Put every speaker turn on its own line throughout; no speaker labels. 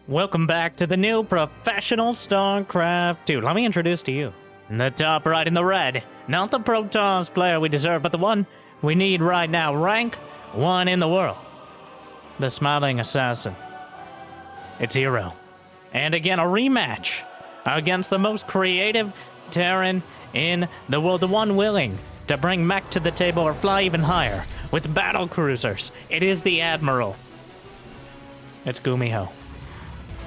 Welcome back to the new professional StarCraft 2. Let me introduce to you. In the top right in the red, not the Protoss player we deserve, but the one we need right now. Rank 1 in the world. The smiling assassin. It's herO. And again, a rematch against the most creative Terran in the world. The one willing to bring mech to the table or fly even higher with Battlecruisers. It is the Admiral. It's GuMiho.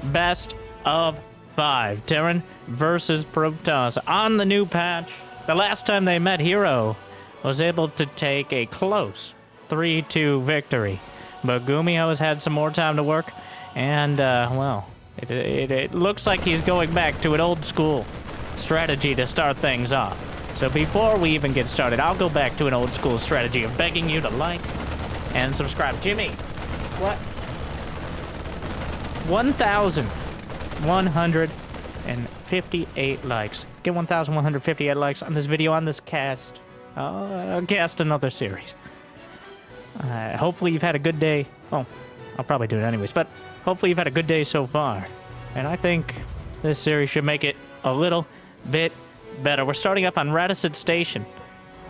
Best of 5. Terran versus Protoss on the new patch. The last time they met, herO was able to take a close 3-2 victory. But GuMiho has had some more time to work, and, well, it looks like he's going back to an old school strategy to start things off. So before we even get started, I'll go back to an old school strategy of begging you to like and subscribe. Jimmy, what? 1,158 likes. Get 1,158 likes on this video, on this cast. I'll cast another series. Hopefully you've had a good day. Oh, I'll probably do it anyways, but hopefully you've had a good day so far. And I think this series should make it a little bit better. We're starting up on Radisson Station.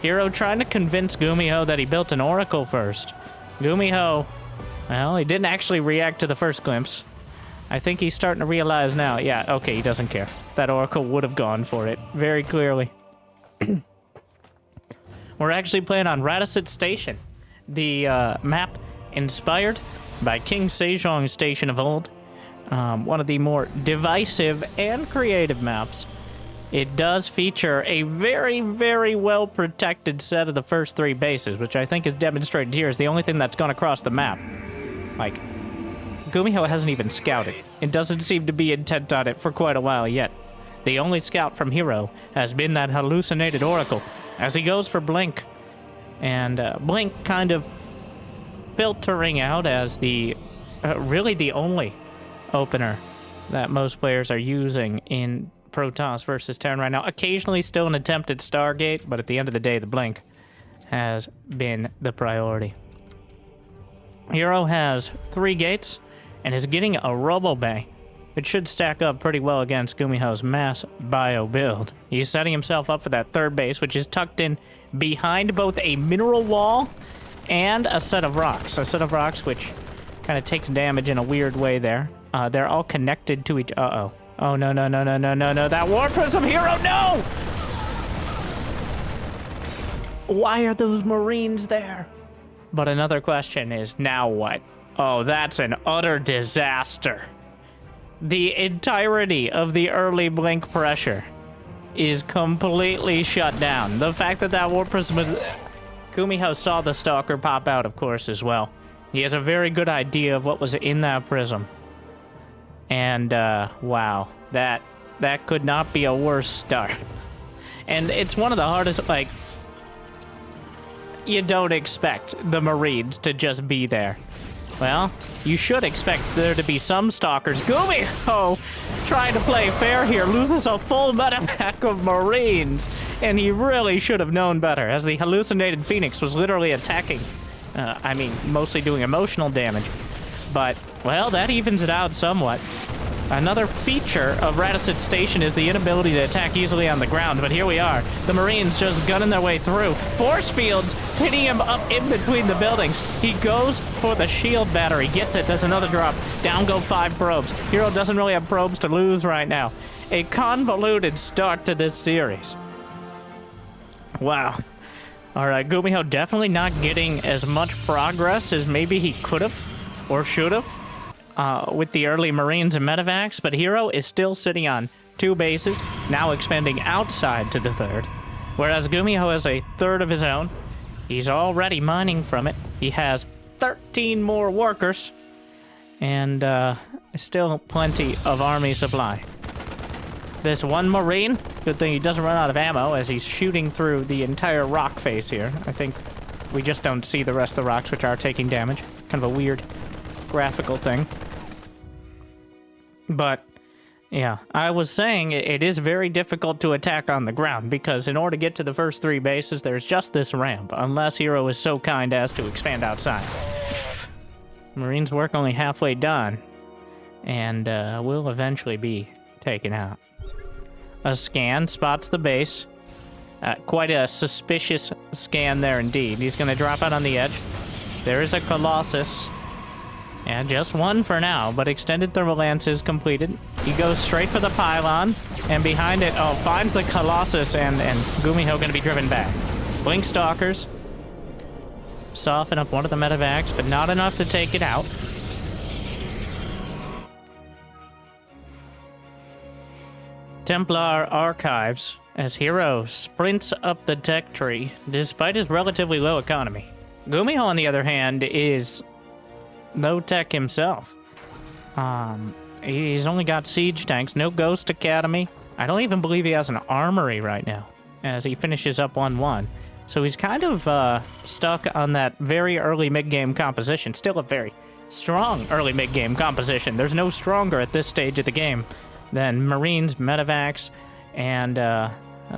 herO trying to convince GuMiho that he built an Oracle first. GuMiho, well, he didn't actually react to the first glimpse. I think he's starting to realize now. Yeah, okay, he doesn't care. That Oracle would have gone for it very clearly. We're actually playing on Radisson Station, the map inspired by King Sejong Station of old. One of the more divisive and creative maps. It does feature a very, very well-protected set of the first 3 bases, which I think is demonstrated here is the only thing that's gone across the map. Like, GuMiho hasn't even scouted. It doesn't seem to be intent on it for quite a while yet. The only scout from herO has been that hallucinated Oracle, as he goes for Blink. And Blink kind of filtering out as the really the only opener that most players are using in Protoss versus Terran right now. Occasionally still an attempt at Stargate, but at the end of the day, the Blink has been the priority. herO has 3 gates and is getting a Robo Bay. It should stack up pretty well against GuMiho's mass bio build. He's setting himself up for that 3rd base, which is tucked in behind both a mineral wall and a set of rocks. A set of rocks which kind of takes damage in a weird way there. They're all connected to each... Uh-oh. Oh, no, no, no, no, no, no, no. That War Prism herO, no! Why are those Marines there? But another question is, now what? Oh, that's an utter disaster. The entirety of the early Blink pressure is completely shut down. The fact that that War Prism was... GuMiho saw the Stalker pop out, of course, as well. He has a very good idea of what was in that prism. And, wow. That could not be a worse start. And it's one of the hardest, like... You don't expect the Marines to just be there. Well, you should expect there to be some stalkers. GuMiho trying to play fair here, loses a full meta-pack of Marines, and he really should have known better, as the hallucinated Phoenix was literally attacking. I mean, mostly doing emotional damage. But, well, that evens it out somewhat. Another feature of Radisson Station is the inability to attack easily on the ground, but here we are. The Marines just gunning their way through. Force fields hitting him up in between the buildings. He goes for the shield battery, gets it. There's another drop. Down go 5 probes. herO doesn't really have probes to lose right now. A convoluted start to this series. Wow. All right, GuMiho definitely not getting as much progress as maybe he could have or should have. With the early Marines and medevacs, but herO is still sitting on 2 bases, now expanding outside to the 3rd, whereas GuMiho has a 3rd of his own. He's already mining from it. He has 13 more workers, and still plenty of army supply. This one Marine, good thing he doesn't run out of ammo as he's shooting through the entire rock face here. I think we just don't see the rest of the rocks, which are taking damage. Kind of a weird graphical thing. But, yeah, I was saying it is very difficult to attack on the ground, because in order to get to the first 3 bases, there's just this ramp, unless herO is so kind as to expand outside. Marines' work only halfway done. and will eventually be taken out. A scan spots the base. Quite a suspicious scan there indeed. He's going to drop out on the edge. There is a Colossus. And just one for now, but extended thermal lance is completed. He goes straight for the pylon, and behind it, finds the Colossus, and GuMiho going to be driven back. Blink Stalkers. Soften up one of the medevacs, but not enough to take it out. Templar Archives, as herO sprints up the tech tree, despite his relatively low economy. GuMiho, on the other hand, is low tech himself. He's only got siege tanks, no Ghost Academy. I don't even believe he has an armory right now, as he finishes up 1-1. So he's kind of stuck on that very early mid-game composition. Still a very strong early mid-game composition. There's no stronger at this stage of the game than Marines, medevacs, and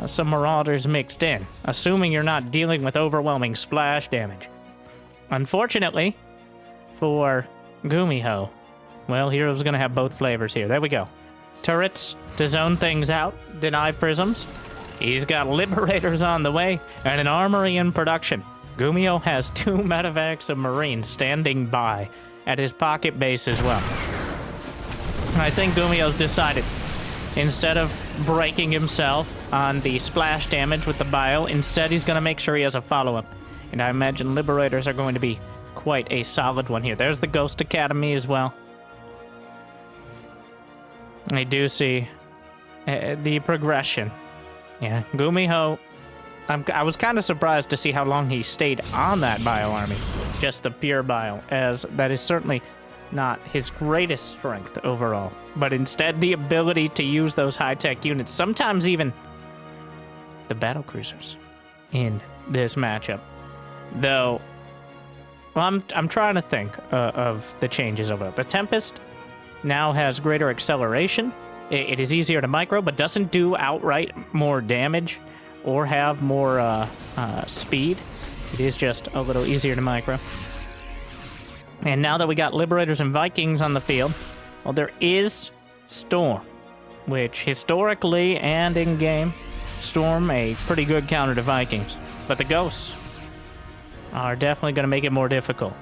some Marauders mixed in, assuming you're not dealing with overwhelming splash damage. Unfortunately for GuMiho, well, hero's gonna have both flavors here. There we go. Turrets to zone things out, deny prisms. He's got Liberators on the way, and an armory in production. GuMiho has 2 medevacs of Marines standing by at his pocket base as well. I think GuMiho's decided, instead of breaking himself on the splash damage with the bile, instead he's gonna make sure he has a follow-up. And I imagine Liberators are going to be quite a solid one here. There's the Ghost Academy as well. I do see the progression. Yeah, GuMiho, I was kind of surprised to see how long he stayed on that bile army. Just the pure bile, as that is certainly not his greatest strength overall. But instead, the ability to use those high-tech units, sometimes even the Battlecruisers, in this matchup. Though, well, I'm trying to think of the changes over it. The Tempest now has greater acceleration. It is easier to micro, but doesn't do outright more damage or have more speed. It is just a little easier to micro. And now that we got Liberators and Vikings on the field, well, there is Storm, which historically and in-game, Storm a pretty good counter to Vikings. But the Ghosts are definitely going to make it more difficult.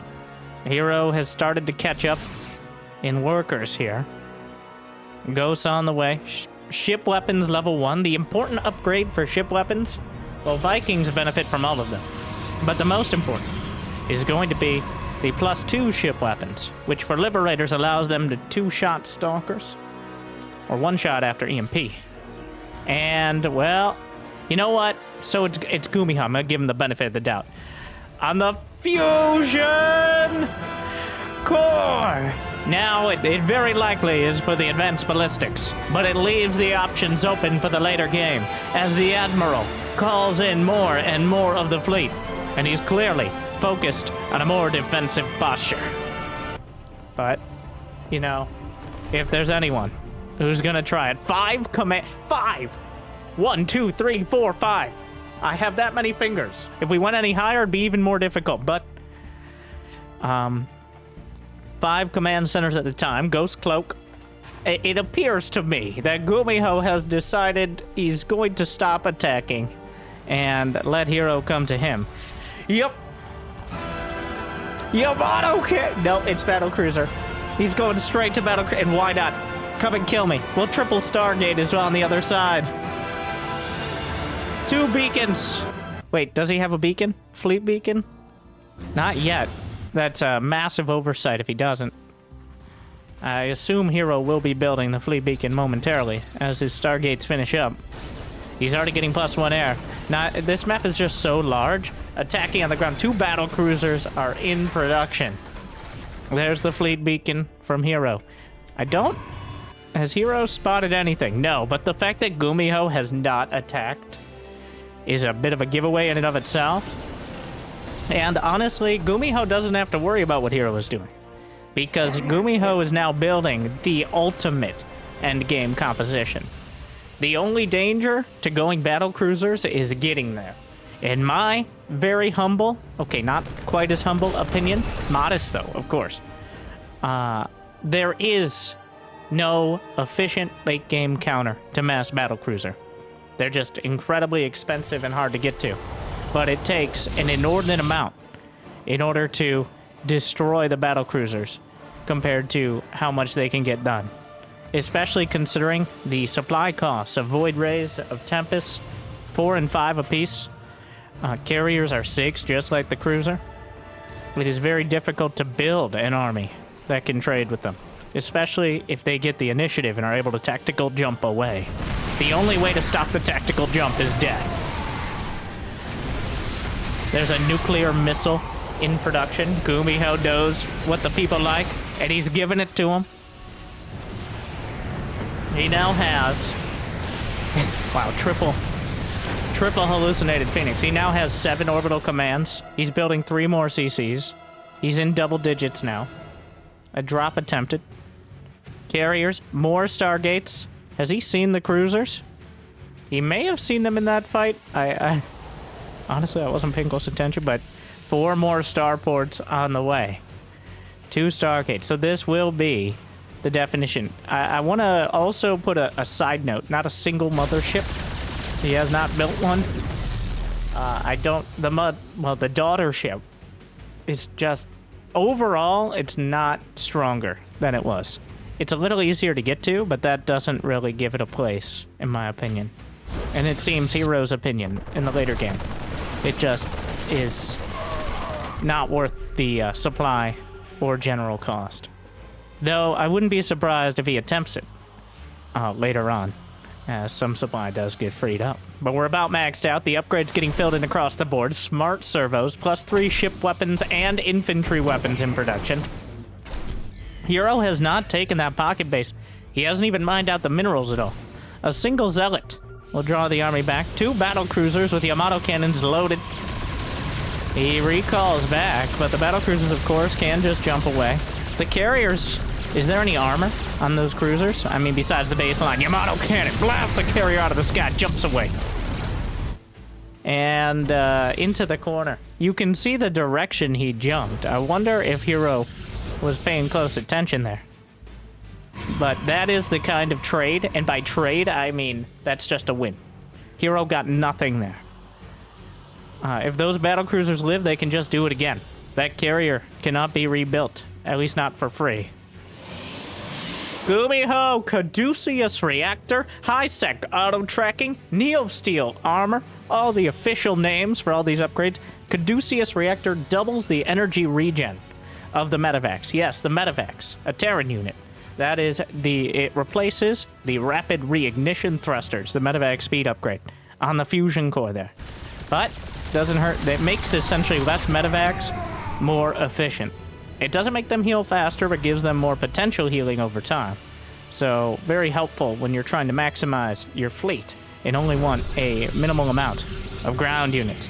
herO has started to catch up in workers here. Ghosts on the way. Ship weapons level 1. The important upgrade for ship weapons, well, Vikings benefit from all of them. But the most important is going to be the +2 ship weapons, which for Liberators allows them to 2-shot Stalkers, or 1-shot after EMP. And, well, you know what? So it's GuMiho. I'm going to give him the benefit of the doubt. On the Fusion Core! Now, it very likely is for the advanced ballistics, but it leaves the options open for the later game, as the Admiral calls in more and more of the fleet, and he's clearly focused on a more defensive posture. But, you know, if there's anyone who's gonna try it, 5 command... 5! 1, 2, 3, 4, 5. I have that many fingers. If we went any higher, it'd be even more difficult, but... 5 command centers at a time. Ghost Cloak. It appears to me that GuMiho has decided he's going to stop attacking and let herO come to him. Yep. Yamato kit. No, it's Battlecruiser. He's going straight to Battlecruiser. And why not? Come and kill me. We'll triple Stargate as well on the other side. 2 beacons. Wait, does he have a beacon? Fleet beacon? Not yet. That's a massive oversight if he doesn't. I assume herO will be building the fleet beacon momentarily as his Stargates finish up. He's already getting +1 air. Now, this map is just so large. Attacking on the ground. 2 Battlecruisers are in production. There's the fleet beacon from herO. Has herO spotted anything? No, but the fact that GuMiho has not attacked is a bit of a giveaway in and of itself. And honestly, GuMiho doesn't have to worry about what herO is doing, because GuMiho is now building the ultimate endgame composition. The only danger to going Battlecruisers is getting there. In my very humble, okay, not quite as humble opinion, modest though, of course, there is no efficient late-game counter to mass battlecruiser. They're just incredibly expensive and hard to get to. But it takes an inordinate amount in order to destroy the battlecruisers compared to how much they can get done. Especially considering the supply costs of Void Rays, of Tempest, 4 and 5 apiece. Carriers are 6, just like the cruiser. It is very difficult to build an army that can trade with them, especially if they get the initiative and are able to tactical jump away. The only way to stop the tactical jump is death. There's a nuclear missile in production. GuMiho knows what the people like, and he's giving it to them. He now has... wow, triple hallucinated Phoenix. He now has 7 orbital commands. He's building 3 more CCs. He's in double digits now. A drop attempted. Carriers, more Stargates. Has he seen the cruisers? He may have seen them in that fight. I honestly, I wasn't paying close attention, but 4 more starports on the way. 2 Stargates. So this will be the definition. I want to also put a side note. Not a single mothership. He has not built one. The daughter ship is just, overall, it's not stronger than it was. It's a little easier to get to, but that doesn't really give it a place, in my opinion. And it seems herO's opinion in the later game. It just is not worth the supply or general cost. Though I wouldn't be surprised if he attempts it later on, as some supply does get freed up. But we're about maxed out. The upgrades getting filled in across the board. Smart servos, +3 ship weapons and infantry weapons in production. herO has not taken that pocket base. He hasn't even mined out the minerals at all. A single zealot will draw the army back. 2 battlecruisers with Yamato cannons loaded. He recalls back, but the battlecruisers, of course, can just jump away. The carriers, is there any armor on those cruisers? I mean, besides the baseline. Yamato cannon blasts the carrier out of the sky, jumps away. And into the corner. You can see the direction he jumped. I wonder if herO was paying close attention there. But that is the kind of trade, and by trade, I mean that's just a win. herO got nothing there. If those battlecruisers live, they can just do it again. That carrier cannot be rebuilt, at least not for free. GuMiho, Caduceus Reactor, High-Sec Auto-Tracking, Neosteel Armor, all the official names for all these upgrades. Caduceus Reactor doubles the energy regen of the Medivacs. Yes, the Medivacs, a Terran unit. That is it replaces the rapid reignition thrusters, the Medivac speed upgrade on the fusion core there. But doesn't hurt. It makes essentially less Medivacs more efficient. It doesn't make them heal faster, but gives them more potential healing over time. So very helpful when you're trying to maximize your fleet and only want a minimal amount of ground units.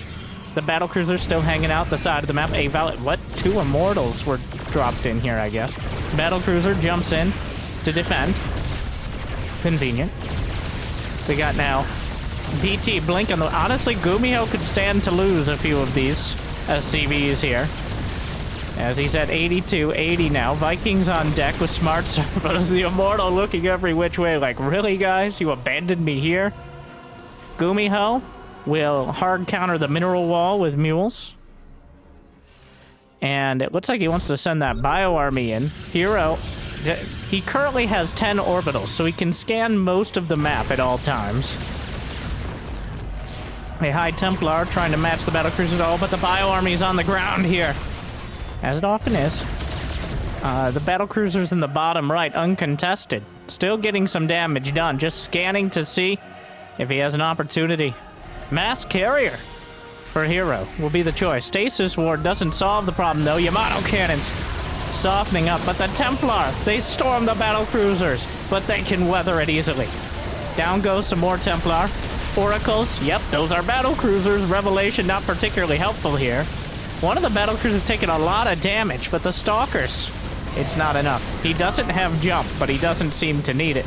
The battlecruiser's still hanging out the side of the map. What? 2 immortals were dropped in here, I guess. Battlecruiser jumps in to defend. Convenient. We got now DT Blink on the... Honestly, GuMiho could stand to lose a few of these SCVs here. As he's at 82, 80 now. Vikings on deck with smart servos. The Immortal looking every which way like, really, guys? You abandoned me here? GuMiho will hard counter the mineral wall with mules. And it looks like he wants to send that bio army in. herO, he currently has 10 orbitals, so he can scan most of the map at all times. A High Templar trying to match the battlecruiser at all, but the bio army is on the ground here. As it often is. The battlecruiser's in the bottom right, uncontested. Still getting some damage done, just scanning to see if he has an opportunity. Mass carrier for herO will be the choice. Stasis ward doesn't solve the problem, though. Yamato cannons softening up, but the Templar, they storm the battlecruisers, but they can weather it easily. Down goes some more Templar. Oracles, yep, those are battlecruisers. Revelation not particularly helpful here. One of the battlecruisers have taken a lot of damage, but the Stalkers, it's not enough. He doesn't have jump, but he doesn't seem to need it.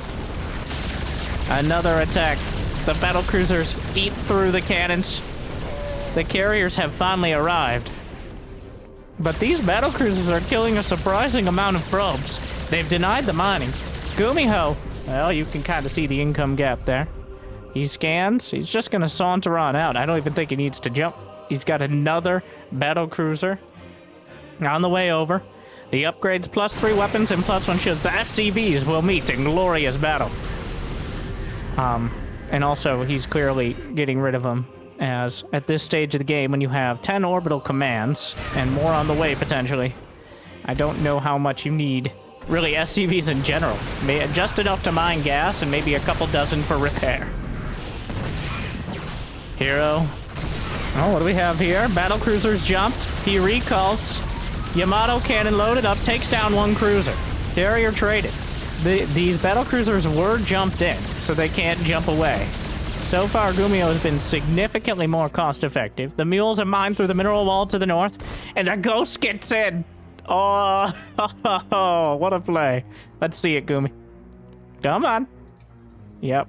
Another attack. The battlecruisers eat through the cannons. The carriers have finally arrived. But these battlecruisers are killing a surprising amount of probes. They've denied the mining. GuMiho, well, you can kind of see the income gap there. He scans. He's just going to saunter on out. I don't even think he needs to jump. He's got another Battlecruiser on the way over. The upgrades +3 weapons and +1 shields. The SCVs will meet in glorious battle. And also, he's clearly getting rid of them, as at this stage of the game, when you have 10 orbital commands, and more on the way, potentially, I don't know how much you need. Really, SCVs in general. Just enough to mine gas, and maybe a couple dozen for repair. herO. Oh, what do we have here? Battlecruisers jumped. He recalls. Yamato cannon loaded up, takes down one cruiser. Carrier traded. These Battlecruisers were jumped in, so they can't jump away. So far, GuMiho has been significantly more cost-effective. The mules are mined through the mineral wall to the north, and the ghost gets in. Oh, what a play. Let's see it, Gumi. Come on. Yep.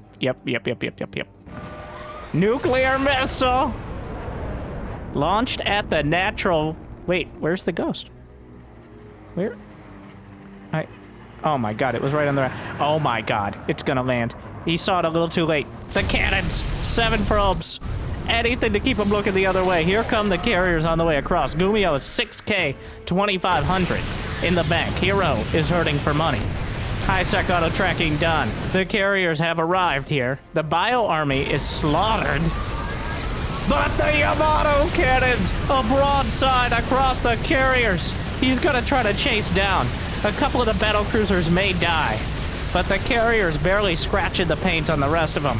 Nuclear missile! Launched at the natural... Wait, where's the ghost? Where? Oh my god, it was right on the... Oh my god, it's gonna land. He saw it a little too late. The cannons! 7 probes. Anything to keep them looking the other way. Here come the carriers on the way across. GuMiho is 6K, 2,500 in the bank. herO is hurting for money. High-sec auto-tracking done. The carriers have arrived here. The bio army is slaughtered. But the Yamato cannons, a broadside across the carriers. He's gonna try to chase down. A couple of the Battlecruisers may die, but the carrier's barely scratching the paint on the rest of them.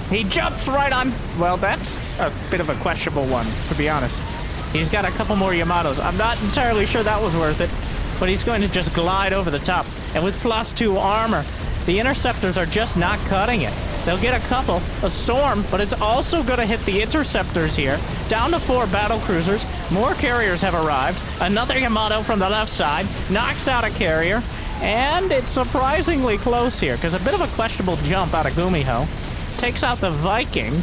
He jumps right on... Well, that's a bit of a questionable one, to be honest. He's got a couple more Yamatos. I'm not entirely sure that was worth it, but he's going to just glide over the top. And with +2 armor, the interceptors are just not cutting it. They'll get a couple, a storm, but it's also going to hit the interceptors here. Down to 4 Battlecruisers. More carriers have arrived. Another Yamato from the left side knocks out a carrier. And it's surprisingly close here, because a bit of a questionable jump out of GuMiho. Takes out the Viking.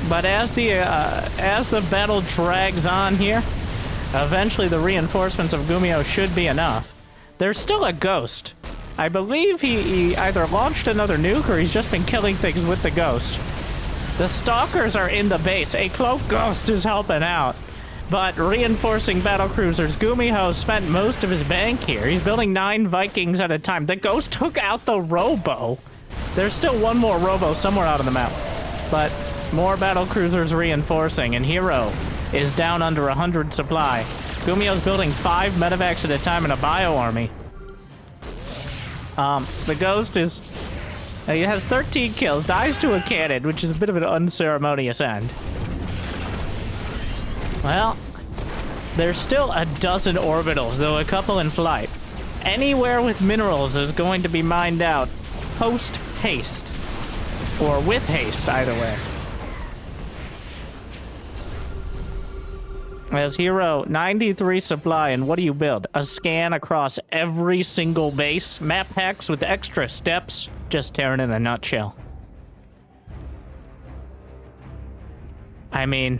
But as the battle drags on here, eventually the reinforcements of GuMiho should be enough. There's still a ghost. I believe he either launched another nuke or he's just been killing things with the ghost. The stalkers are in the base. A cloaked ghost is helping out. But reinforcing Battlecruisers, GuMiho spent most of his bank here. He's building 9 Vikings at a time. The ghost took out the robo. There's still one more robo somewhere out on the map. But more Battlecruisers reinforcing, and herO is down under 100 supply. GuMiho's building 5 medevacs at a time in a bio army. The ghost is... he has 13 kills, dies to a cannon, which is a bit of an unceremonious end. Well, there's still a dozen orbitals, though a couple in flight. Anywhere with minerals is going to be mined out post-haste. Or with haste, either way. As herO, 93 supply, and what do you build? A scan across every single base? Map hacks with extra steps? Just Terran in a nutshell. I mean,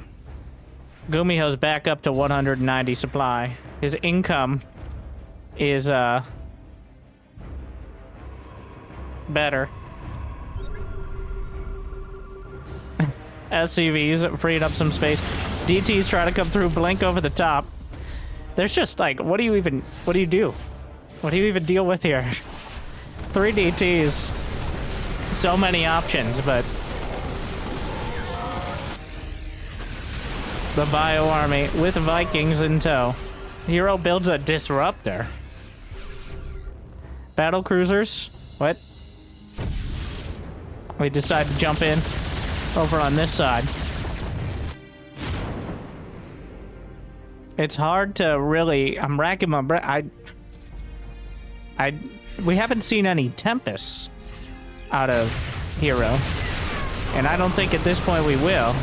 GuMiho's back up to 190 supply. His income is, better. SCVs freed up some space. DTs try to come through, blink over the top. There's just like, what do you do? What do you even deal with here? 3 DTs. So many options, but the bio army with Vikings in tow. herO builds a disruptor. Battlecruisers. What? We decide to jump in over on this side. It's hard to really... I'm racking my brain. We haven't seen any Tempests out of herO. And I don't think at this point we will.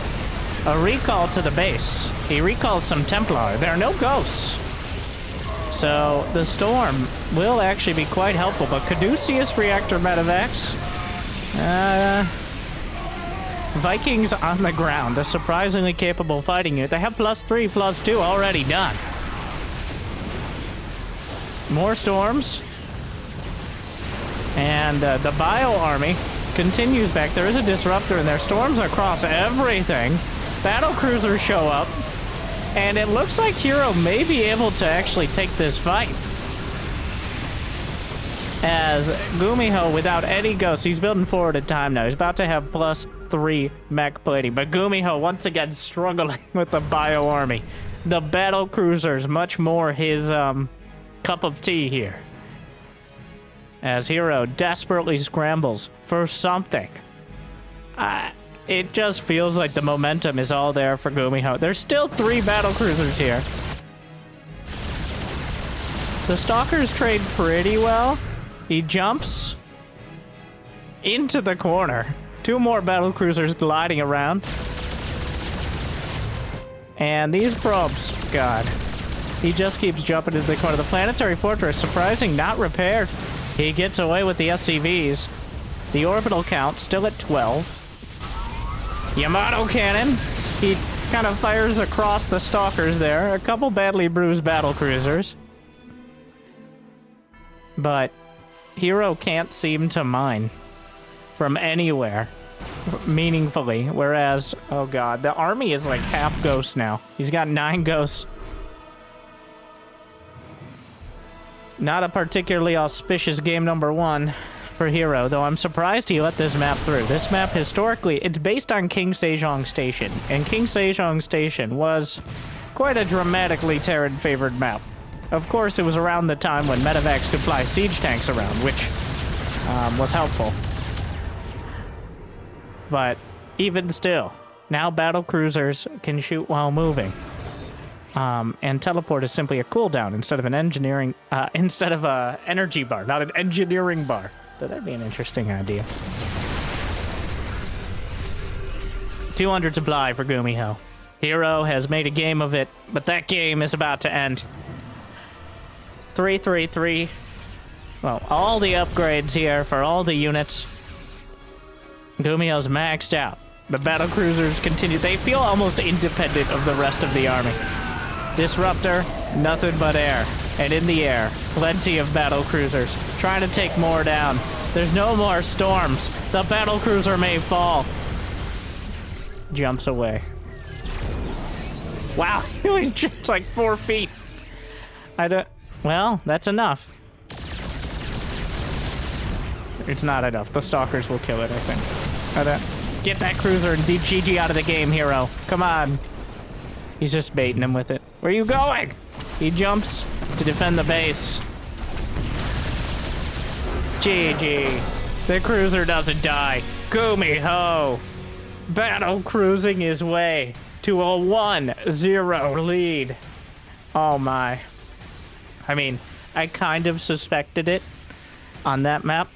A recall to the base. He recalls some Templar. There are no ghosts. So the storm will actually be quite helpful. But Caduceus reactor medevacs. Vikings on the ground. A surprisingly capable fighting unit. They have +3, +2 already done. More storms. And the Bio Army continues back. There is a disruptor in there. Storms across everything. Battlecruisers show up. And it looks like herO may be able to actually take this fight. As GuMiho, without any ghosts, he's building forward in time now. He's about to have +3 mech plating. But GuMiho, once again, struggling with the Bio Army. The Battlecruisers, much more his cup of tea here. As herO desperately scrambles for something. It just feels like the momentum is all there for GuMiho. There's still 3 Battlecruisers here. The Stalkers trade pretty well. He jumps into the corner. 2 more Battlecruisers gliding around. And these probes, God. He just keeps jumping into the corner. The Planetary Fortress, surprising, not repaired. He gets away with the SCVs. The orbital count still at 12. Yamato cannon. He kind of fires across the Stalkers there. A couple badly bruised Battlecruisers. But herO can't seem to mine from anywhere meaningfully. Whereas, oh god, the army is like half ghosts now. He's got 9 ghosts. Not a particularly auspicious game number 1 for herO, though I'm surprised he let this map through. This map, historically, it's based on King Sejong Station, and King Sejong Station was quite a dramatically Terran-favored map. Of course, it was around the time when medevacs could fly siege tanks around, which was helpful. But even still, now Battlecruisers can shoot while moving. And teleport is simply a cooldown instead of an instead of a energy bar, not an engineering bar. So that'd be an interesting idea. 200 supply for GuMiho. herO has made a game of it, but that game is about to end. 333. Well, all the upgrades here for all the units. GuMiho's maxed out. The Battlecruisers continue. They feel almost independent of the rest of the army. Disruptor, nothing but air. And in the air, plenty of Battlecruisers trying to take more down. There's no more storms. The Battlecruiser may fall. Jumps away. Wow, he only jumped like 4 feet. Well, that's enough. It's not enough. The Stalkers will kill it, I think. Get that cruiser and GG out of the game, herO. Come on. He's just baiting him with it. Where are you going? He jumps to defend the base. GG. The cruiser doesn't die. GuMiho. Battle cruising his way to a 1-0 lead. Oh my. I mean, I kind of suspected it on that map,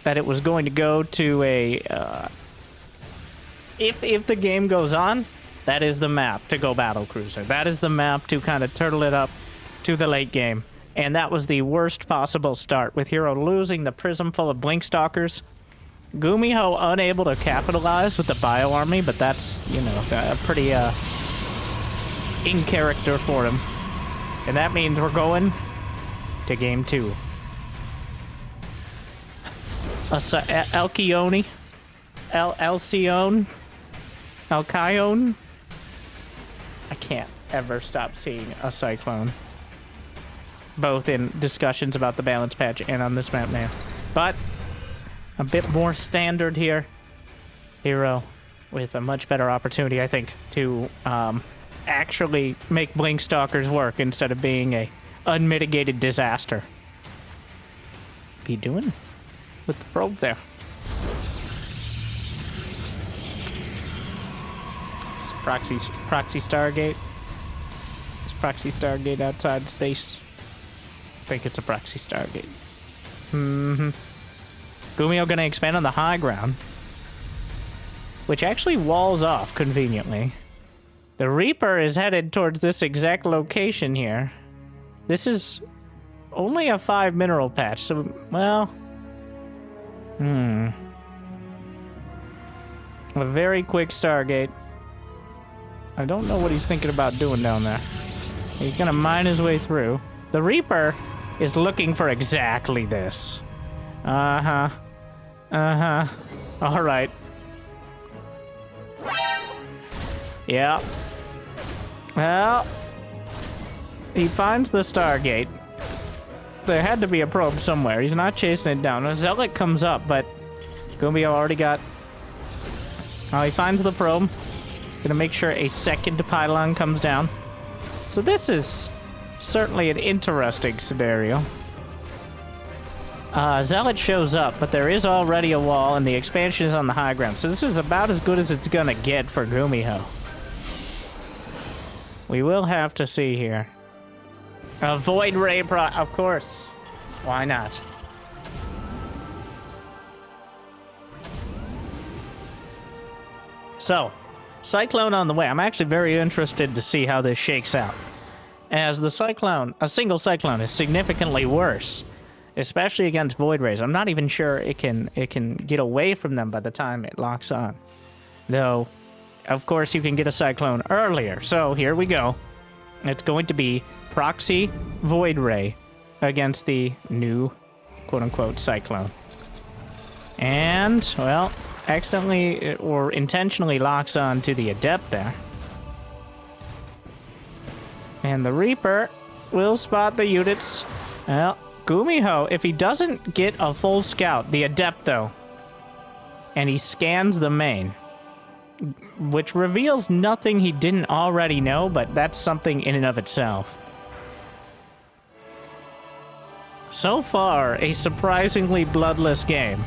that it was going to go to a, if the game goes on, that is the map to go Battlecruiser. That is the map to kind of turtle it up to the late game. And that was the worst possible start, with herO losing the prism full of Blink Stalkers. GuMiho unable to capitalize with the Bio Army, but that's, you know, a pretty, in character for him. And that means we're going to game 2. Alcyone? Alcyone? Alcyone? I can't ever stop seeing a Cyclone. Both in discussions about the balance patch and on this map now. But a bit more standard here. herO with a much better opportunity, I think, to actually make Blink Stalkers work instead of being a unmitigated disaster. What are you doing with the probe there? It's proxy Stargate. Is proxy Stargate outside space? I think it's a proxy Stargate. GuMiho gonna expand on the high ground, which actually walls off conveniently. The Reaper is headed towards this exact location here. This is only a 5 mineral patch, so, well... A very quick Stargate. I don't know what he's thinking about doing down there. He's gonna mine his way through. The Reaper is looking for exactly this. Uh-huh. All right. Yeah. Well, he finds the Stargate. There had to be a probe somewhere. He's not chasing it down. A Zealot comes up, but GuMiho already got... Oh, he finds the probe. Gonna make sure a second pylon comes down. So this is certainly an interesting scenario. Zealot shows up, but there is already a wall, and the expansion is on the high ground. So this is about as good as it's gonna get for GuMiho. We will have to see here. A Void Ray of course. Why not? So, Cyclone on the way. I'm actually very interested to see how this shakes out. As the Cyclone, a single Cyclone is significantly worse, especially against Void Rays. I'm not even sure it can get away from them by the time it locks on. Though, of course, you can get a Cyclone earlier. So, here we go. It's going to be Proxy Void Ray against the new quote-unquote Cyclone. And, well, accidentally or intentionally locks on to the Adept there. And the Reaper will spot the units. Well, GuMiho, if he doesn't get a full scout, the Adept though, and he scans the main, which reveals nothing he didn't already know, but that's something in and of itself. So far, a surprisingly bloodless game.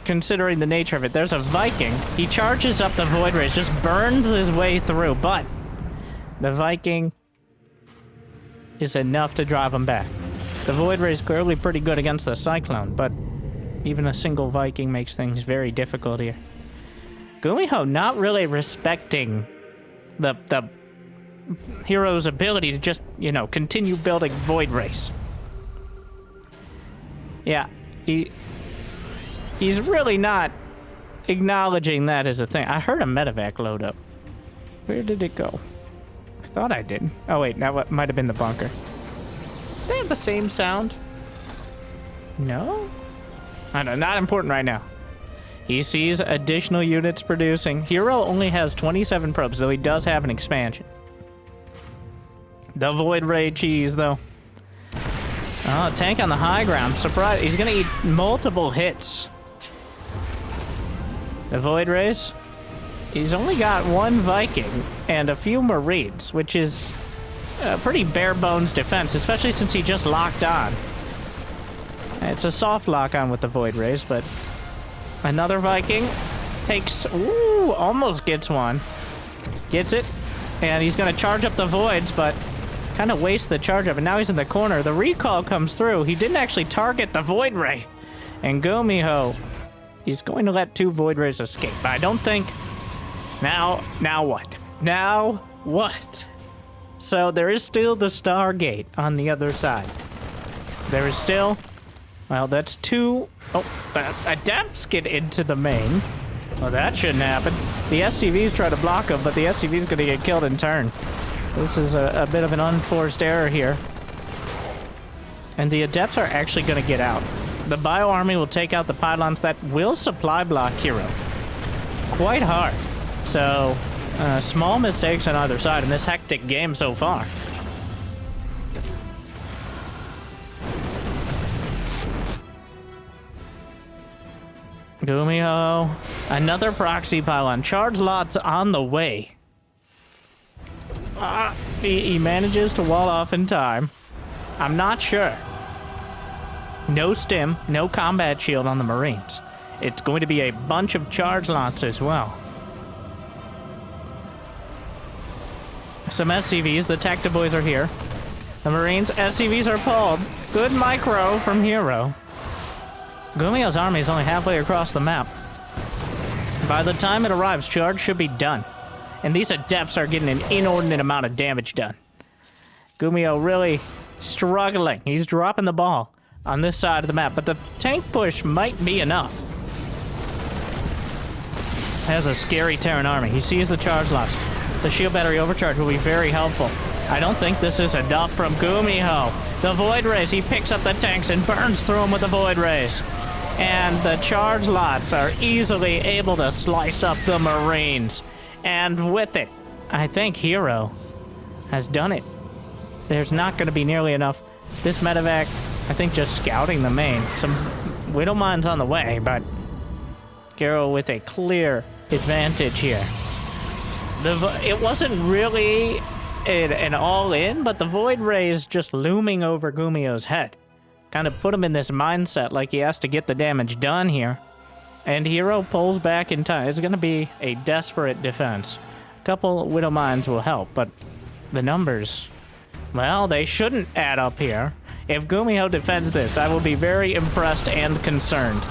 Considering the nature of it, there's a Viking. He charges up the Void Rays, just burns his way through, but the Viking is enough to drive him back. The Void Ray is clearly pretty good against the Cyclone, but even a single Viking makes things very difficult here. GuMiho not really respecting the hero's ability to just, you know, continue building Void Rays. Yeah, he's really not acknowledging that as a thing. I heard a medevac load up. Where did it go? I thought I did. Oh wait, that might have been the bunker. They have the same sound? No? I don't know, not important right now. He sees additional units producing. herO only has 27 probes, though he does have an expansion. The Void Ray cheese, though. Oh, tank on the high ground. Surprise, he's gonna eat multiple hits. The Void Rays. He's only got one Viking and a few Marines, which is a pretty bare bones defense, especially since he just locked on. It's a soft lock on with the Void Rays, but another Viking takes, ooh, almost gets one. Gets it, and he's gonna charge up the Voids, but kind of wastes the charge up, and now he's in the corner. The recall comes through. He didn't actually target the Void Ray. And GuMiho, he's going to let two Void Rays escape. But I don't think... Now what? Now what? So there is still the Stargate on the other side. There is still... Well, that's two... Oh, the Adepts get into the main. Well, that shouldn't happen. The SCVs try to block him, but the SCV's going to get killed in turn. This is a bit of an unforced error here. And the Adepts are actually going to get out. The Bio Army will take out the pylons that will supply block herO quite hard. So, small mistakes on either side in this hectic game so far. GuMiho, another proxy pylon. Charge lots on the way. He manages to wall off in time. I'm not sure. No stim, no combat shield on the Marines. It's going to be a bunch of charge lots as well. Some SCVs, the Tacta boys are here. The Marines, SCVs are pulled. Good micro from herO. GuMiho's army is only halfway across the map. By the time it arrives, charge should be done. And these Adepts are getting an inordinate amount of damage done. GuMiho really struggling. He's dropping the ball on this side of the map, but the tank push might be enough. Has a scary Terran army. He sees the charge lots. The shield battery overcharge will be very helpful. I don't think this is enough from GuMiho. The Void Rays, he picks up the tanks and burns through them with the Void Rays. And the charge lots are easily able to slice up the Marines. And with it, I think herO has done it. There's not going to be nearly enough. This medevac, I think just scouting the main. Some Widow Mines on the way, but herO with a clear advantage here. It wasn't really an all-in, but the Void Rays just looming over GuMiho's head kind of put him in this mindset like he has to get the damage done here. And herO pulls back in time. It's going to be a desperate defense. A couple Widow Mines will help, but the numbers, well, they shouldn't add up here. If GuMiho defends this, I will be very impressed and concerned.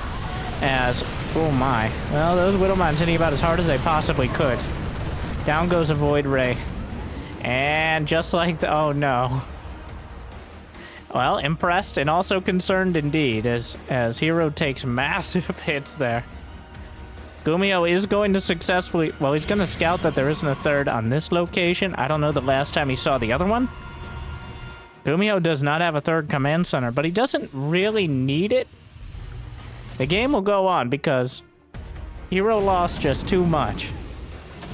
As, oh my, well, those Widow Mines hitting about as hard as they possibly could. Down goes a Void Ray. And just like the, oh no. Well, impressed and also concerned indeed, as herO takes massive hits there. GuMiho is going to successfully, well, he's going to scout that there isn't a third on this location. I don't know the last time he saw the other one. GuMiho does not have a third command center, but he doesn't really need it. The game will go on because herO lost just too much.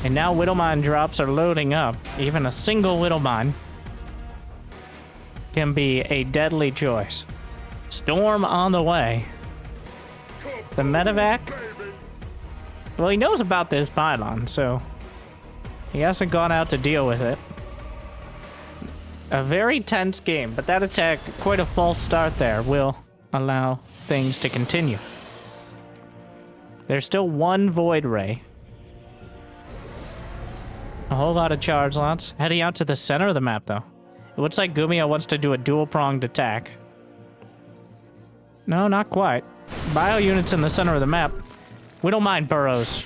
And now Widow Mine drops are loading up. Even a single Widow Mine can be a deadly choice. Storm on the way. The medevac, well, he knows about this pylon, so he hasn't gone out to deal with it. A very tense game, but that attack, quite a false start there, will allow things to continue. There's still one Void Ray. A whole lot of charge lots. Heading out to the center of the map, though. It looks like GuMiho wants to do a dual-pronged attack. No, not quite. Bio units in the center of the map. Widow Mine burrows.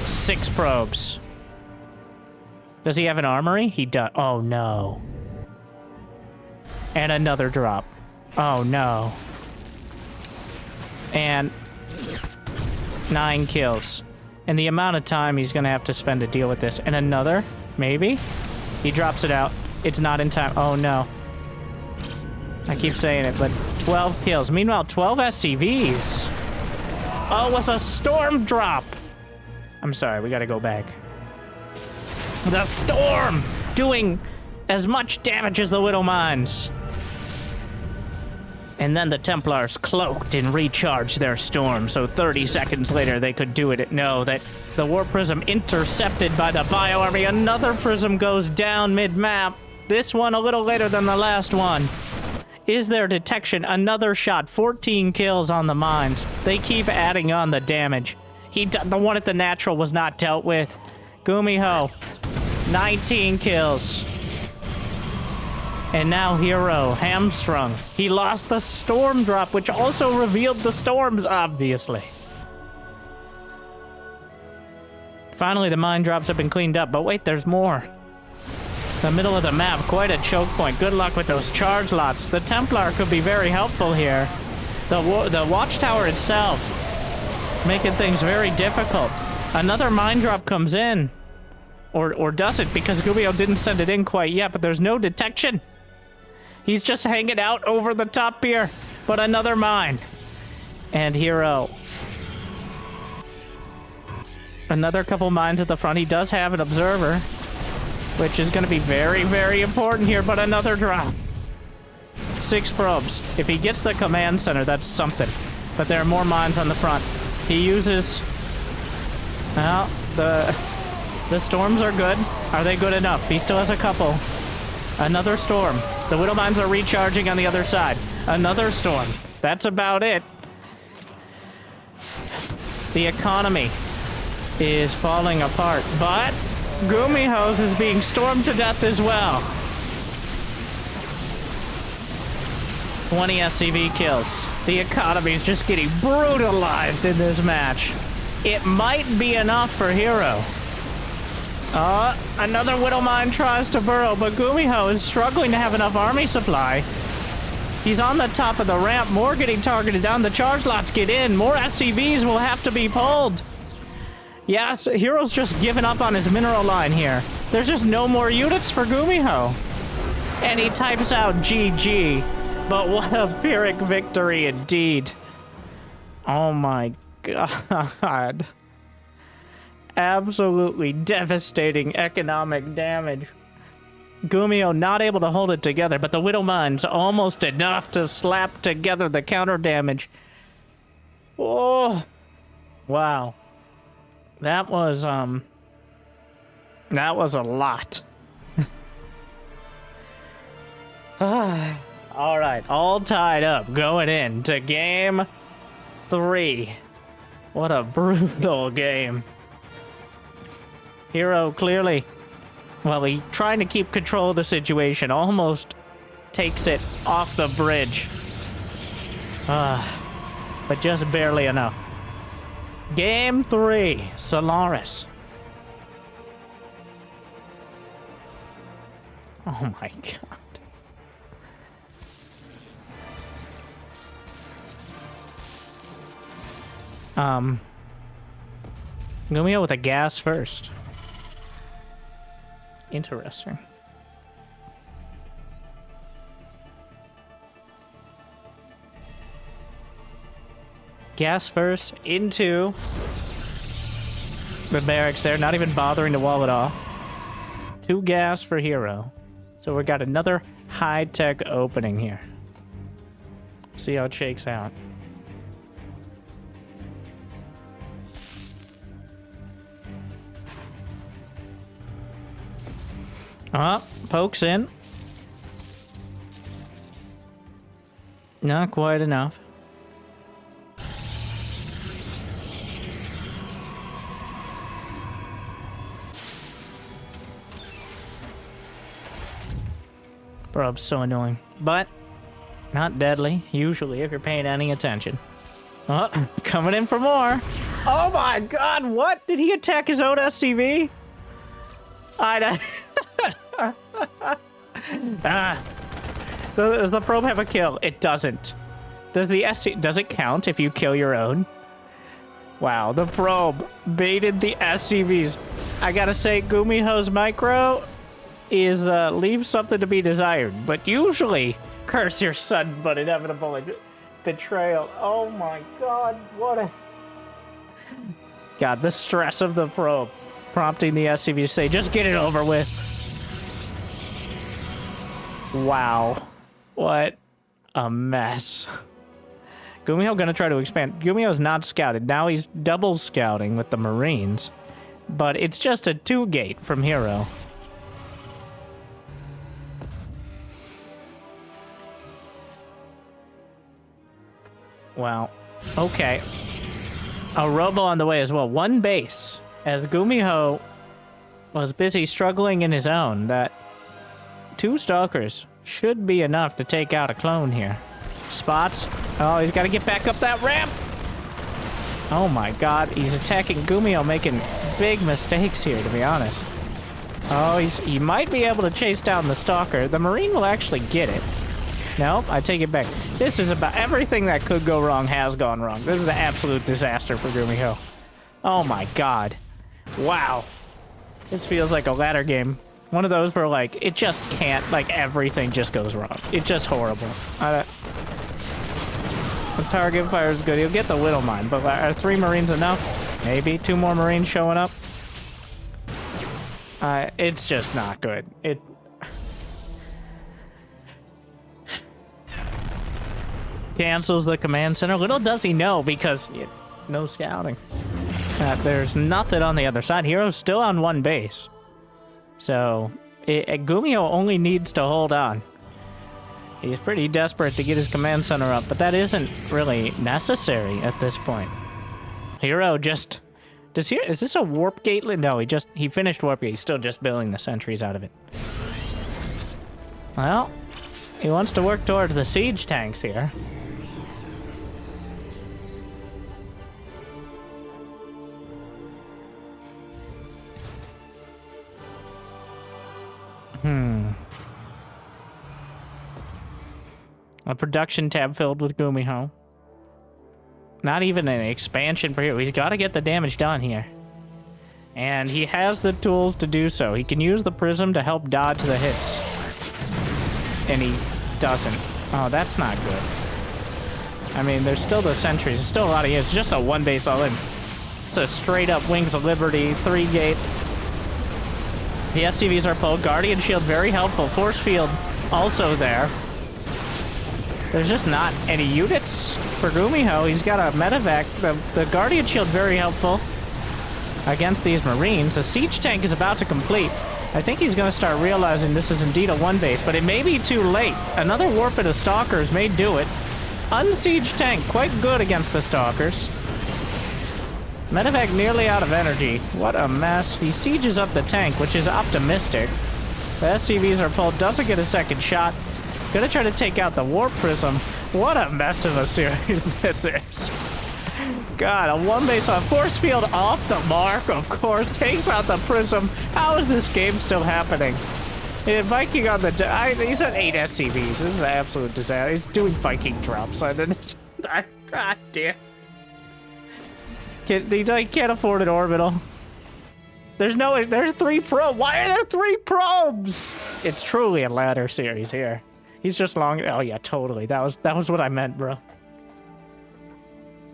6 probes. Does he have an armory? He does. Oh, no. And another drop. Oh, no. And 9 kills. And the amount of time he's going to have to spend to deal with this. And another, maybe? He drops it out. It's not in time. Oh, no. I keep saying it, but 12 kills. Meanwhile, 12 SCVs. Oh, it was a storm drop. I'm sorry, we got to go back. The storm doing as much damage as the Widow Mines. And then the Templars cloaked and recharged their storm, so 30 seconds later they could do it. No, that the Warp Prism intercepted by the Bio Army. Another Prism goes down mid-map. This one a little later than the last one. Is there detection? Another shot. 14 kills on the mines. They keep adding on the damage. The one at the natural was not dealt with. GuMiho, 19 kills. And now herO, hamstrung. He lost the storm drop, which also revealed the storms, obviously. Finally, the mine drops have been cleaned up, but wait, there's more. The middle of the map, quite a choke point. Good luck with those charge lots. The Templar could be very helpful here. The watchtower itself, making things very difficult. Another mine drop comes in. Or does it? Because GuMiho didn't send it in quite yet, but there's no detection. He's just hanging out over the top here. But another mine. And herO. Another couple mines at the front. He does have an observer, which is going to be very, very important here. But another drop. 6 probes. If he gets the command center, that's something. But there are more mines on the front. He uses... Well, the storms are good. Are they good enough? He still has a couple. Another storm. The Widow Mines are recharging on the other side. Another storm. That's about it. The economy is falling apart, but GuMiho's is being stormed to death as well. 20 SCV kills. The economy is just getting brutalized in this match. It might be enough for herO. Another Widow Mine tries to burrow, but GuMiho is struggling to have enough army supply. He's on the top of the ramp, more getting targeted down. The charge lots get in. More SCVs will have to be pulled. Yes, herO's just given up on his mineral line here. There's just no more units for GuMiho. And he types out GG. But what a Pyrrhic victory indeed. Oh my god. Absolutely devastating economic damage. GuMiho not able to hold it together, but the Widow Mine's almost enough to slap together the counter damage. Oh, wow. That was a lot. All right, all tied up, going into game 3. What a brutal game. herO clearly, well, he trying to keep control of the situation, almost takes it off the bridge. But just barely enough. Game 3, Solaris. Oh my god. GuMiho with a gas first. Interesting. Gas first into the barracks there, not even bothering to wall it off. 2 gas for herO. So we got another high-tech opening here. See how it shakes out. Pokes in. Not quite enough. Probe's so annoying, but not deadly, usually, if you're paying any attention. Oh, coming in for more. Oh my god, what? Did he attack his own SCV? Does the probe have a kill? It doesn't. Does it count if you kill your own? Wow, the probe baited the SCVs. I gotta say, GuMiho's micro is leaves something to be desired, but usually curse your son, but inevitable betrayal. Oh my god, what a... God, the stress of the probe prompting the SCV to say, just get it over with. Wow, what a mess. GuMiho gonna try to expand. GuMiho's not scouted. Now he's double scouting with the Marines, but it's just a 2-gate from herO. Well, okay. A robo on the way as well. 1 base. As GuMiho was busy struggling in his own, that 2 stalkers should be enough to take out a clone here. Spots. Oh, he's got to get back up that ramp. Oh my god, he's attacking GuMiho, making big mistakes here, to be honest. Oh, he might be able to chase down the stalker. The Marine will actually get it. Nope, I take it back. This is about everything that could go wrong has gone wrong. This is an absolute disaster for GuMiho. Oh my god. Wow. This feels like a ladder game. One of those where, like, it just can't, like, everything just goes wrong. It's just horrible. The target fire is good. He'll get the Widow Mine, but are 3 Marines enough? Maybe 2 more Marines showing up. It's just not good. It... Cancels the command center. Little does he know, because no scouting. There's nothing on the other side. herO's still on 1 base. So, GuMiho only needs to hold on. He's pretty desperate to get his command center up, but that isn't really necessary at this point. herO just... Is this a warp gate? No, he finished warp gate. He's still just building the sentries out of it. Well, he wants to work towards the siege tanks here. A production tab filled with GuMiho. Not even an expansion for here. He's got to get the damage done here. And he has the tools to do so. He can use the prism to help dodge the hits. and he doesn't. Oh, that's not good. I mean, there's still the sentries. There's still a lot of units. It's just a one base all in. It's a straight up Wings of Liberty, 3-gate. The SCVs are pulled. Guardian Shield, very helpful. Force Field, also there. There's just not any units for GuMiho. He's got a medevac. The Guardian Shield, very helpful against these Marines. A Siege Tank is about to complete. I think he's going to start realizing this is indeed a one base, but it may be too late. Another Warp of Stalkers may do it. Unsiege Tank, quite good against the Stalkers. Medevac nearly out of energy. What a mess. He sieges up the tank, which is optimistic. The SCVs are pulled, doesn't get a second shot. Gonna try to take out the Warp Prism. What a mess of a series this is. God, a one base on Force Field off the mark, of course. Takes out the Prism. How is this game still happening? Viking on the... he's at 8 SCVs. This is an absolute disaster. He's doing Viking drops. God damn. He can't afford an orbital. There's 3 probes. Why are there 3 probes? It's truly a ladder series here. He's just long. Oh yeah, totally. That was what I meant, bro.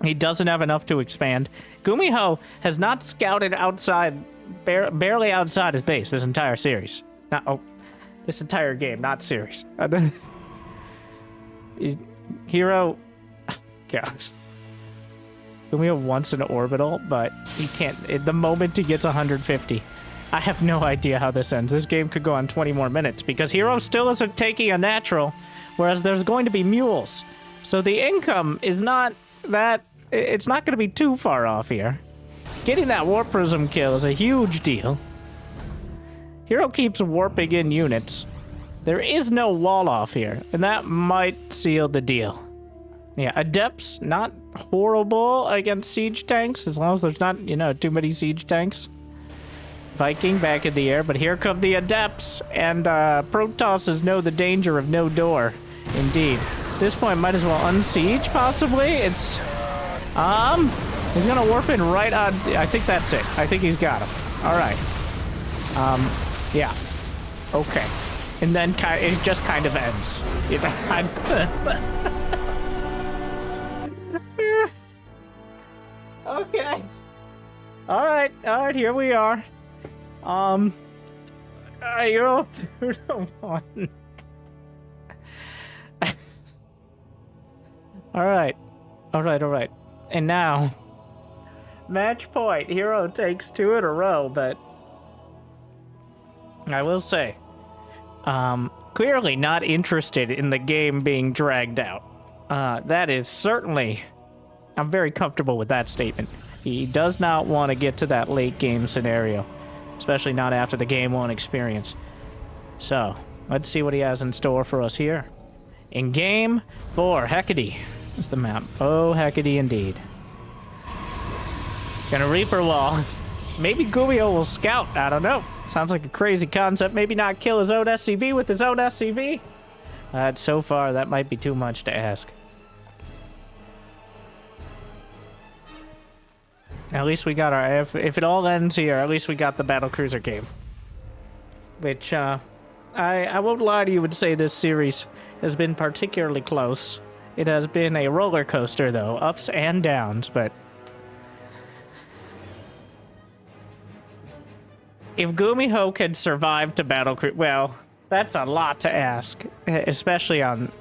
He doesn't have enough to expand. GuMiho has not scouted outside, barely outside his base this entire series. This entire game, not series. herO, gosh. GuMiho wants an orbital, but he can't. The moment he gets 150, I have no idea how this ends. This game could go on 20 more minutes because herO still isn't taking a natural, whereas there's going to be mules. So the income is not that. It's not going to be too far off here. Getting that Warp Prism kill is a huge deal. herO keeps warping in units. There is no wall off here, and that might seal the deal. Yeah, Adepts, not horrible against siege tanks, as long as there's not, too many siege tanks. Viking back in the air, but here come the Adepts, and Protosses know the danger of no door. Indeed. At this point, might as well unsiege, possibly. It's... he's gonna warp in right on... I think that's it. I think he's got him. Alright. Yeah. Okay. And then it just kind of ends. Okay. Alright, here we are. You're all 2-1. Alright. And now, match point. herO takes 2 in a row, but I will say, clearly not interested in the game being dragged out. That is certainly, I'm very comfortable with that statement. He does not want to get to that late game scenario, especially not after the game 1 experience. So, let's see what he has in store for us here. In game 4, Hecate is the map. Oh, Hecate indeed. Gonna Reaper wall. Maybe GuMiho will scout. I don't know. Sounds like a crazy concept. Maybe not kill his own SCV with his own SCV. So far, that might be too much to ask. At least we got our... If it all ends here, at least we got the Battlecruiser game. Which, I won't lie to you and say this series has been particularly close. It has been a roller coaster, though. Ups and downs, but... If GuMiho can survive to Battlecruiser... Well, that's a lot to ask. Especially on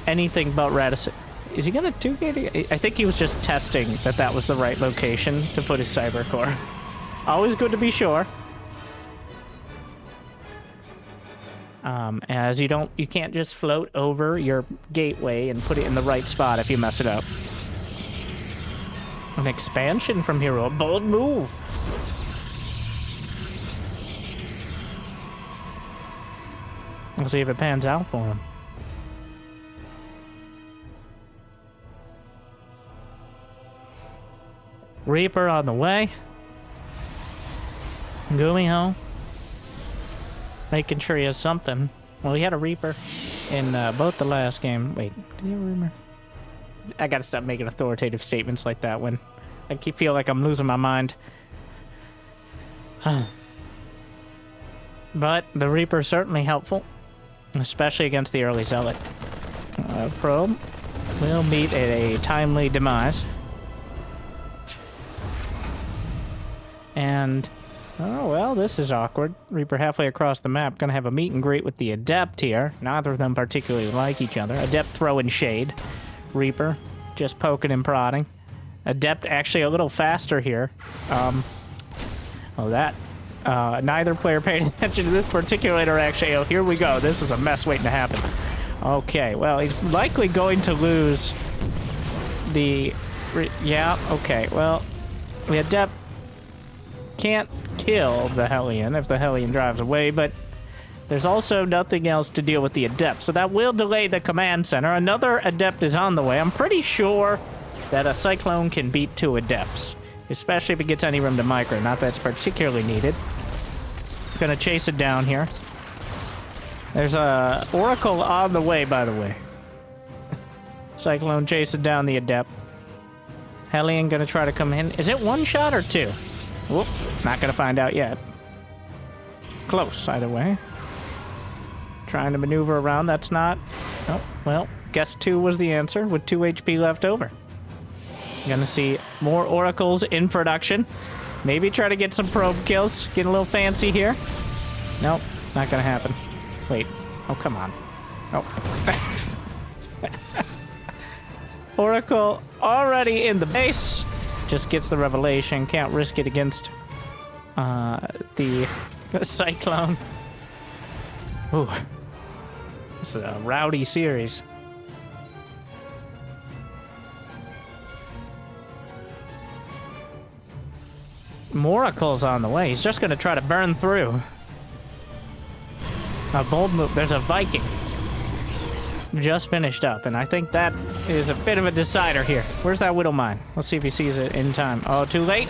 anything but Radicin. Is he gonna 2-gate? I think he was just testing that was the right location to put his Cyber Core. Always good to be sure. As you can't just float over your gateway and put it in the right spot if you mess it up. An expansion from herO, a bold move. We'll see if it pans out for him. Reaper on the way. GuMiho. Making sure he has something. Well, he had a Reaper in both the last game. Wait, did he have a Reaper? I gotta stop making authoritative statements like that when I feel like I'm losing my mind. But the Reaper's certainly helpful. especially against the early Zealot. Probe will meet at a timely demise. And, oh, well, this is awkward. Reaper halfway across the map, gonna have a meet and greet with the Adept here. Neither of them particularly like each other. Adept throwing shade. Reaper just poking and prodding. Adept actually a little faster here. Neither player paid attention to this particular interaction. Oh, here we go. This is a mess waiting to happen. Okay, well, he's likely going to lose the... Yeah, okay, well, the Adept can't kill the Hellion if the Hellion drives away, but there's also nothing else to deal with the Adept, so that will delay the command center. Another Adept is on the way. I'm pretty sure that a Cyclone can beat 2 Adepts, especially if it gets any room to micro. Not that it's particularly needed. Gonna chase it down here. There's a Oracle on the way, by the way. Cyclone chasing down the Adept. Hellion gonna try to come in. Is it 1 shot or 2? Whoop, not gonna find out yet. Close, either way. Trying to maneuver around, that's not... Oh, well, guess 2 was the answer, with 2 HP left over. Gonna see more Oracles in production. Maybe try to get some probe kills. Get a little fancy here. Nope, not gonna happen. Wait, oh, come on. Oh. Oracle already in the base. Just gets the revelation. Can't risk it against the Cyclone. Ooh. This is a rowdy series. Moracle's on the way. He's just going to try to burn through. A bold move. There's a Viking. Just finished up, and I think that is a bit of a decider here. Where's that Widow Mine? Let's see if he sees it in time. Oh, too late.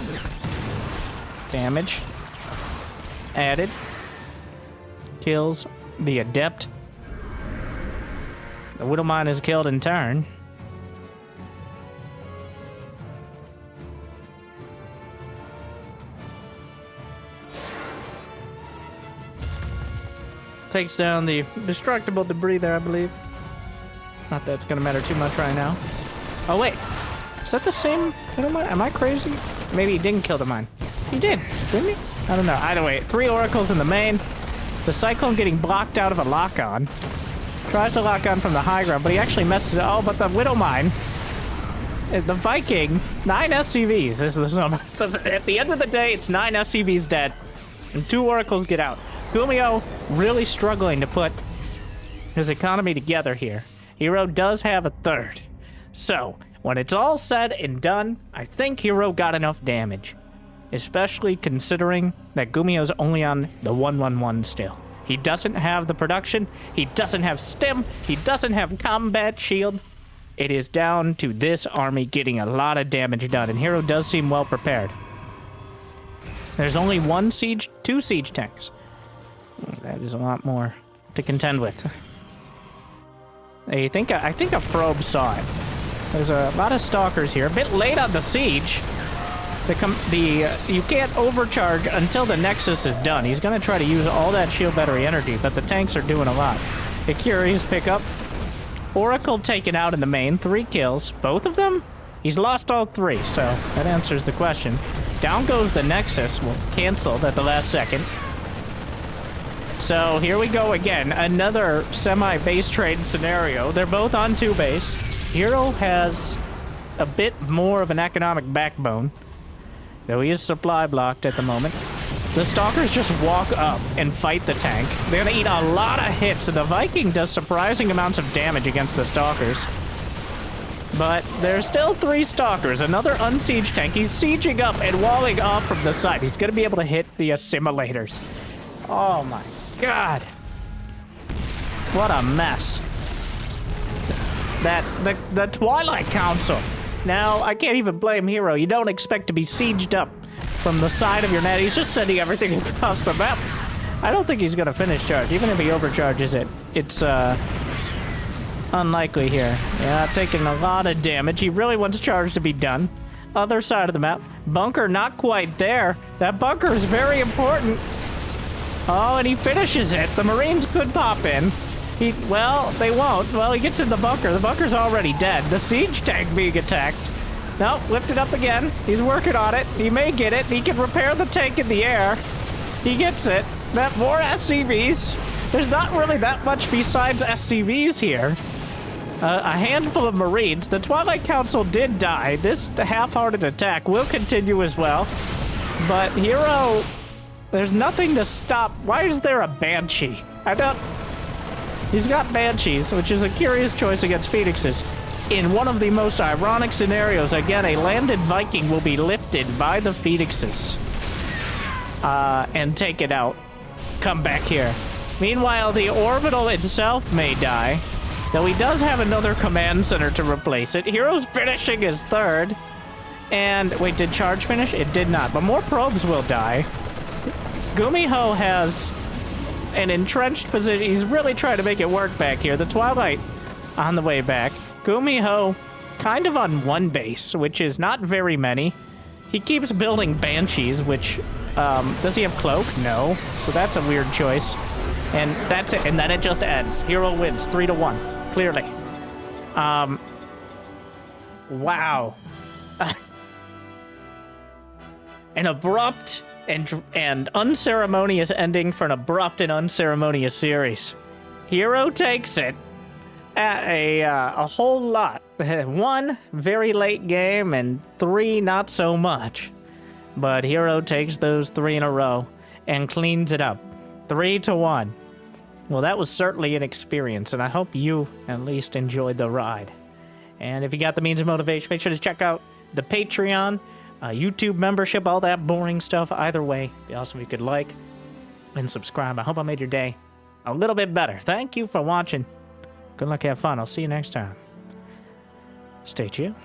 Damage. Added. Kills the Adept. The Widow Mine is killed in turn. Takes down the destructible debris there, I believe. Not that it's gonna matter too much right now. Oh, wait. Is that the same Widow Mine? Am I crazy? Maybe he didn't kill the mine. He did, didn't he? I don't know. Either way, 3 Oracles in the main. The Cyclone getting blocked out of a lock-on. Tries to lock on from the high ground, but he actually messes it. Oh, but the Widow Mine. The Viking, 9 SCVs is the sum. At the end of the day, it's 9 SCVs dead. And 2 Oracles get out. GuMiho really struggling to put his economy together here. herO does have a 3rd. So, when it's all said and done, I think herO got enough damage. Especially considering that GuMiho's only on the 111 still. He doesn't have the production, he doesn't have stim, he doesn't have combat shield. It is down to this army getting a lot of damage done, and herO does seem well prepared. There's only 2 siege tanks. That is a lot more to contend with. I think a probe saw it. There's a lot of stalkers here. A bit late on the siege. You can't overcharge until the Nexus is done. He's going to try to use all that shield battery energy, but the tanks are doing a lot. The Curious pickup. Oracle taken out in the main. 3 kills. Both of them? He's lost all 3, so that answers the question. Down goes the Nexus. Will cancel at the last second. So here we go again, another semi-base trade scenario. They're both on 2 base. herO has a bit more of an economic backbone, though he is supply blocked at the moment. The Stalkers just walk up and fight the tank. They're gonna eat a lot of hits, and the Viking does surprising amounts of damage against the Stalkers. But there's still 3 Stalkers, another unsieged tank. He's sieging up and walling off from the side. He's gonna be able to hit the assimilators. Oh my God. What a mess. The Twilight Council. Now, I can't even blame herO. You don't expect to be sieged up from the side of your net. He's just sending everything across the map. I don't think he's gonna finish charge. Even if he overcharges it, it's unlikely here. Yeah, taking a lot of damage. He really wants charge to be done. Other side of the map. Bunker not quite there. That bunker is very important. Oh, and he finishes it. The Marines could pop in. Well, they won't. Well, he gets in the bunker. The bunker's already dead. The siege tank being attacked. Nope, lift it up again. He's working on it. He may get it. He can repair the tank in the air. He gets it. More SCVs. There's not really that much besides SCVs here. A handful of Marines. The Twilight Council did die. This half-hearted attack will continue as well. But herO, there's nothing to stop. Why is there a Banshee? I don't... He's got Banshees, which is a curious choice against Phoenixes. In one of the most ironic scenarios, again, a landed Viking will be lifted by the Phoenixes. And take it out. Come back here. Meanwhile, the orbital itself may die, though he does have another command center to replace it. herO's finishing his third. And, wait, did charge finish? It did not, but more probes will die. GuMiho has an entrenched position. He's really trying to make it work back here. The Twilight on the way back. GuMiho kind of on one base, which is not very many. He keeps building Banshees, which, does he have Cloak? No. So that's a weird choice. And that's it. And then it just ends. herO wins 3-1, clearly. Wow. An abrupt and unceremonious ending for an abrupt and unceremonious series. herO takes it at a whole lot. 1 very late game and 3 not so much. But herO takes those 3 in a row and cleans it up. 3-1. Well, that was certainly an experience, and I hope you at least enjoyed the ride. And if you got the means of motivation, make sure to check out the Patreon, YouTube membership, all that boring stuff. Either way, it'd be awesome if you could like and subscribe. I hope I made your day a little bit better. Thank you for watching. Good luck, have fun. I'll see you next time. Stay chill.